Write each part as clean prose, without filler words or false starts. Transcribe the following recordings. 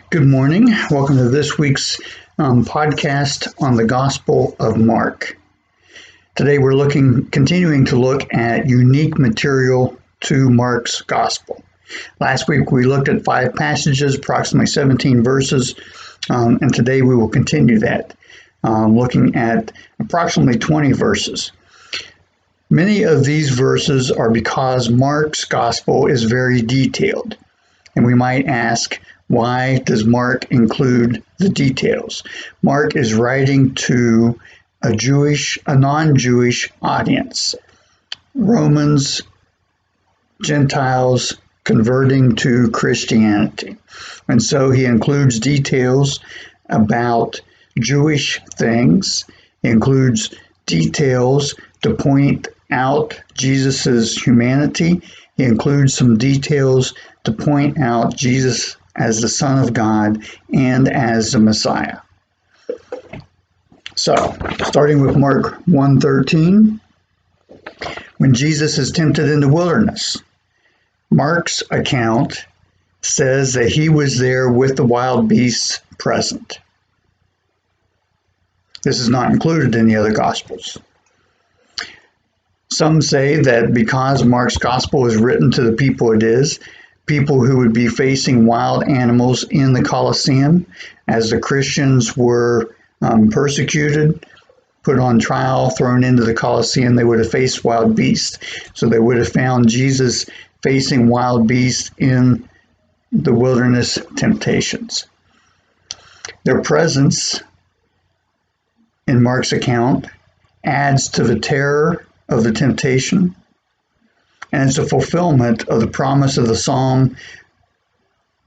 Good morning. Welcome to this week's podcast on the Gospel of Mark. Today we're continuing to look at unique material to Mark's Gospel. Last week we looked at 5 passages, approximately 17 verses, and today we will continue that, looking at approximately 20 verses. Many of these verses are because Mark's Gospel is very detailed, and we might ask, why does Mark include the details? Mark is writing to a non-Jewish audience, Romans, Gentiles converting to Christianity. And so he includes details about Jewish things. He includes details to point out Jesus's humanity. He includes some details to point out Jesus as the Son of God and as the Messiah. So, starting with Mark 1:13, when Jesus is tempted in the wilderness, Mark's account says that he was there with the wild beasts present. This is not included in the other Gospels. Some say that because Mark's Gospel is written to the people it is, people who would be facing wild animals in the Colosseum, as the Christians were persecuted, put on trial, thrown into the Colosseum, they would have faced wild beasts. So they would have found Jesus facing wild beasts in the wilderness temptations. Their presence in Mark's account adds to the terror of the temptation, and it's a fulfillment of the promise of the psalm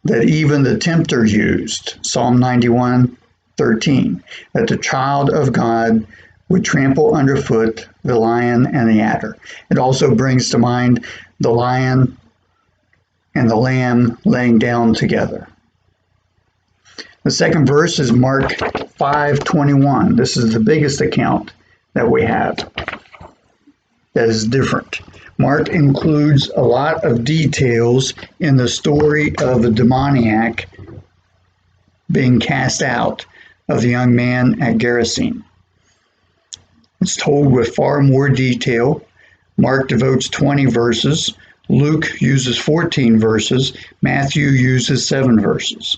that even the tempter used, Psalm 91:13, that the child of God would trample underfoot the lion and the adder. It also brings to mind the lion and the lamb laying down together. The second verse is Mark 5:21. This is the biggest account that we have that is different. Mark includes a lot of details in the story of a demoniac being cast out of the young man at Gerasene. It's told with far more detail. Mark devotes 20 verses. Luke uses 14 verses. Matthew uses 7 verses.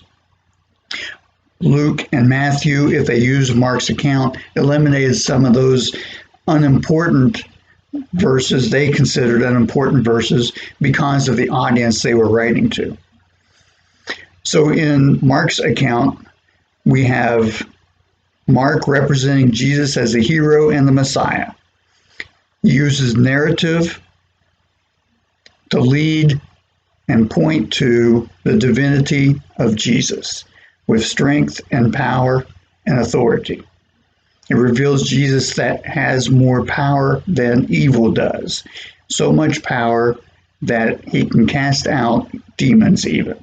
Luke and Matthew, if they use Mark's account, eliminated some of those unimportant verses they considered unimportant verses because of the audience they were writing to. So in Mark's account, we have Mark representing Jesus as the hero and the Messiah. He uses narrative to lead and point to the divinity of Jesus with strength and power and authority. It reveals Jesus that has more power than evil does. So much power that he can cast out demons even.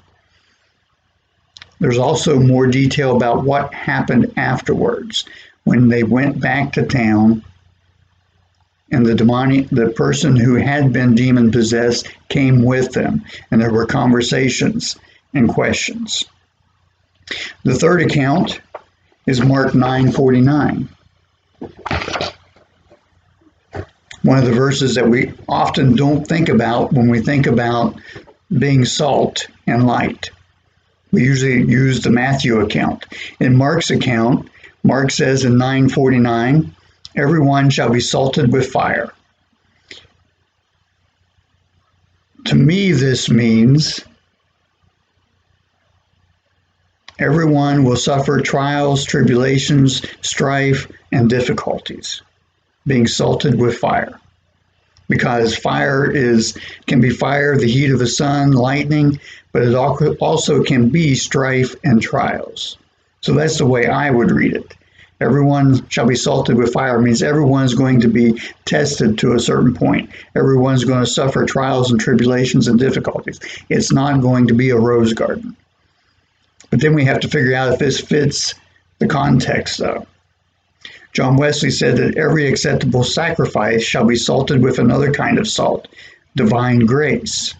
There's also more detail about what happened afterwards when they went back to town and the person who had been demon possessed came with them, and there were conversations and questions. The third account is Mark 9:49. One of the verses that we often don't think about when we think about being salt and light. We usually use the Matthew account. In Mark's account, Mark says in 9:49, everyone shall be salted with fire. To me, this means everyone will suffer trials, tribulations, strife, and difficulties, being salted with fire. Because fire can be fire, the heat of the sun, lightning, but it also can be strife and trials. So that's the way I would read it. Everyone shall be salted with fire means everyone's going to be tested to a certain point. Everyone's going to suffer trials and tribulations and difficulties. It's not going to be a rose garden. But then we have to figure out if this fits the context, though. John Wesley said that every acceptable sacrifice shall be salted with another kind of salt, divine grace.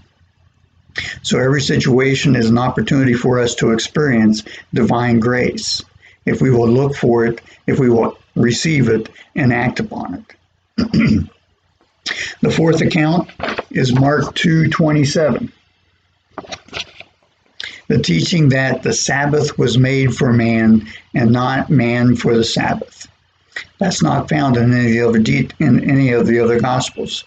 So every situation is an opportunity for us to experience divine grace if we will look for it, if we will receive it and act upon it. The fourth account is Mark 2:27. The teaching that the Sabbath was made for man and not man for the Sabbath. That's not found in any of the other Gospels.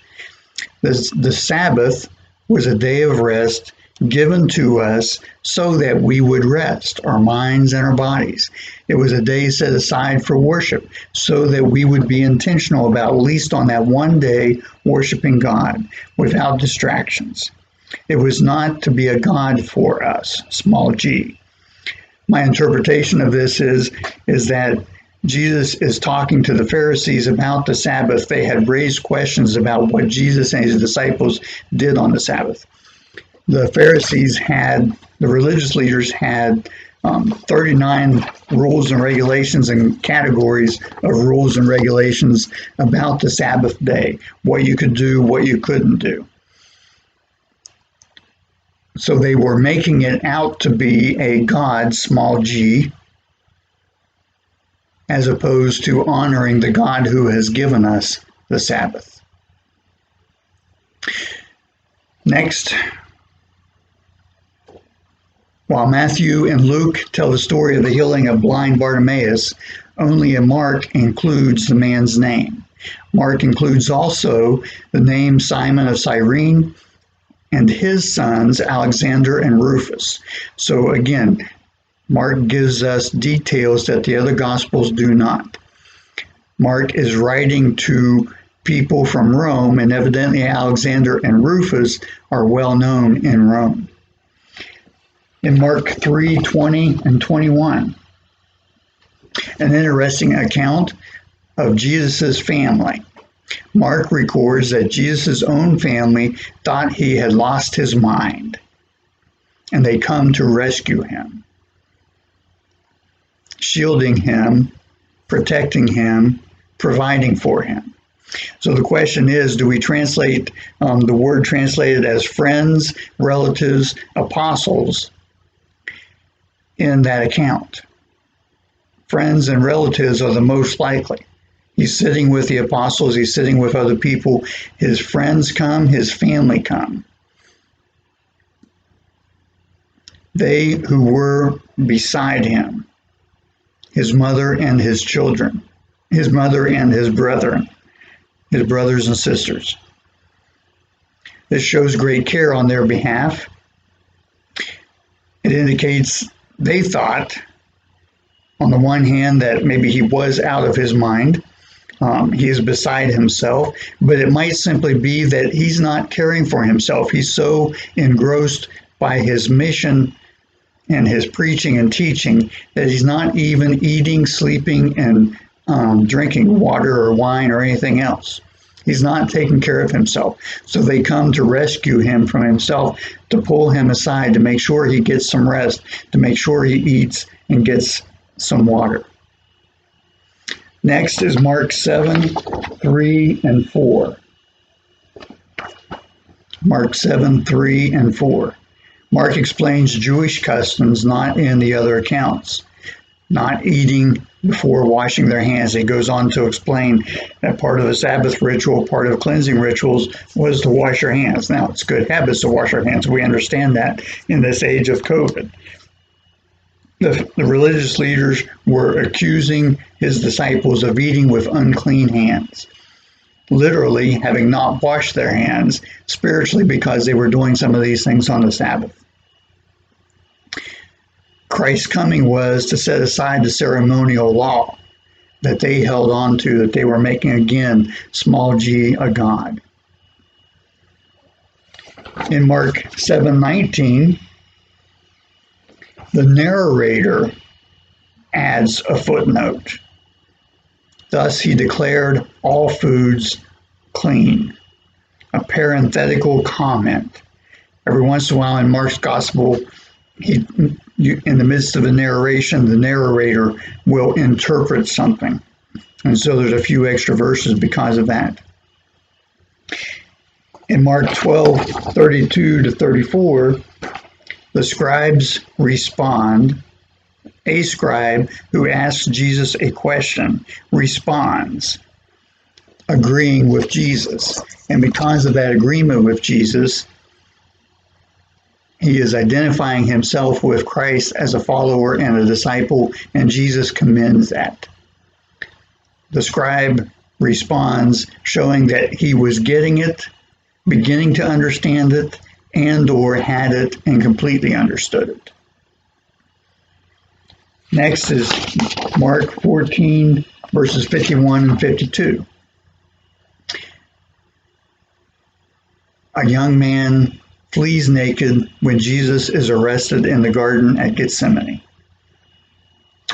The Sabbath was a day of rest given to us so that we would rest our minds and our bodies. It was a day set aside for worship so that we would be intentional about, at least on that one day, worshiping God without distractions. It was not to be a God for us, small g. My interpretation of this is that Jesus is talking to the Pharisees about the Sabbath. They had raised questions about what Jesus and his disciples did on the Sabbath. The religious leaders had 39 rules and regulations and categories of rules and regulations about the Sabbath day, what you could do, what you couldn't do. So they were making it out to be a God, small g, as opposed to honoring the God who has given us the Sabbath. Next, while Matthew and Luke tell the story of the healing of blind Bartimaeus, only Mark includes the man's name. Mark includes also the name Simon of Cyrene and his sons Alexander and Rufus. So again, Mark gives us details that the other Gospels do not. Mark is writing to people from Rome, and evidently Alexander and Rufus are well known in Rome. In Mark 3:20 and 21, an interesting account of Jesus' family. Mark records that Jesus' own family thought he had lost his mind, and they come to rescue him, shielding him, protecting him, providing for him. So the question is, do we translate the word translated as friends, relatives, apostles in that account? Friends and relatives are the most likely. He's sitting with the apostles, he's sitting with other people. His friends come, his family come. They who were beside him, his mother and his children, his mother and his brethren, his brothers and sisters. This shows great care on their behalf. It indicates they thought, on the one hand, that maybe he was out of his mind. He is beside himself, but it might simply be that he's not caring for himself. He's so engrossed by his mission and his preaching and teaching that he's not even eating, sleeping, and drinking water or wine or anything else. He's not taking care of himself. So they come to rescue him from himself, to pull him aside, to make sure he gets some rest, to make sure he eats and gets some water. Next is Mark 7:3 and 4. Mark 7:3 and 4. Mark explains Jewish customs not in the other accounts. Not eating before washing their hands. He goes on to explain that part of the Sabbath ritual, part of cleansing rituals, was to wash your hands. Now, it's good habits to wash our hands. We understand that in this age of COVID. The religious leaders were accusing his disciples of eating with unclean hands, literally having not washed their hands, spiritually, because they were doing some of these things on the Sabbath. Christ's coming was to set aside the ceremonial law that they held on to, that they were making, again, small g, a god. In Mark 7:19, the narrator adds a footnote. Thus he declared all foods clean. A parenthetical comment. Every once in a while in Mark's gospel, in the midst of a narration, the narrator will interpret something. And so there's a few extra verses because of that. In Mark 12:32-34, the scribes respond. A scribe who asks Jesus a question responds, agreeing with Jesus. And because of that agreement with Jesus, he is identifying himself with Christ as a follower and a disciple, and Jesus commends that. The scribe responds, showing that he was getting it, beginning to understand it, and or had it and completely understood it. Next is Mark 14, verses 51 and 52. A young man flees naked when Jesus is arrested in the garden at Gethsemane.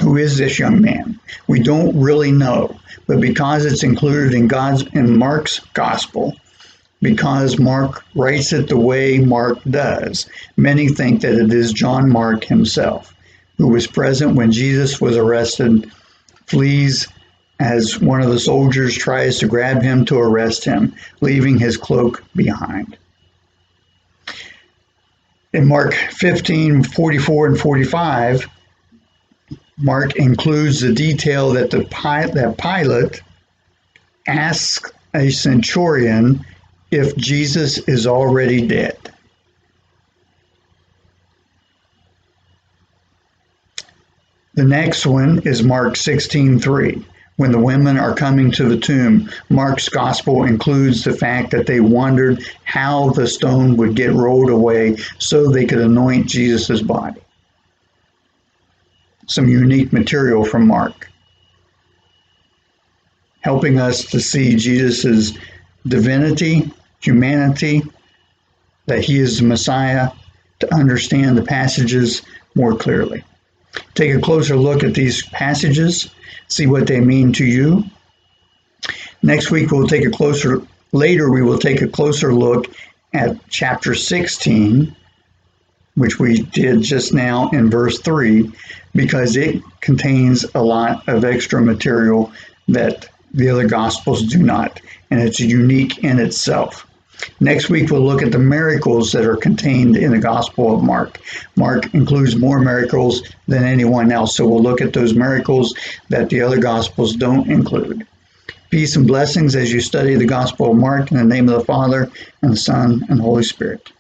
Who is this young man? We don't really know, but because it's included in Mark's gospel, because Mark writes it the way Mark does, many think that it is John Mark himself, who was present when Jesus was arrested, flees as one of the soldiers tries to grab him to arrest him, leaving his cloak behind. In Mark 15:44 and 45, Mark includes the detail that Pilate asks a centurion if Jesus is already dead. The next one is Mark 16:3. When the women are coming to the tomb, Mark's gospel includes the fact that they wondered how the stone would get rolled away so they could anoint Jesus' body. Some unique material from Mark, helping us to see Jesus' divinity, humanity, that he is the Messiah, to understand the passages more clearly. Take a closer look at these passages, see what they mean to you. Next week, we will take a closer look at chapter 16, which we did just now in verse 3, because it contains a lot of extra material that the other Gospels do not, and it's unique in itself. Next week, we'll look at the miracles that are contained in the Gospel of Mark. Mark includes more miracles than anyone else, so we'll look at those miracles that the other Gospels don't include. Peace and blessings as you study the Gospel of Mark in the name of the Father, and the Son, and the Holy Spirit.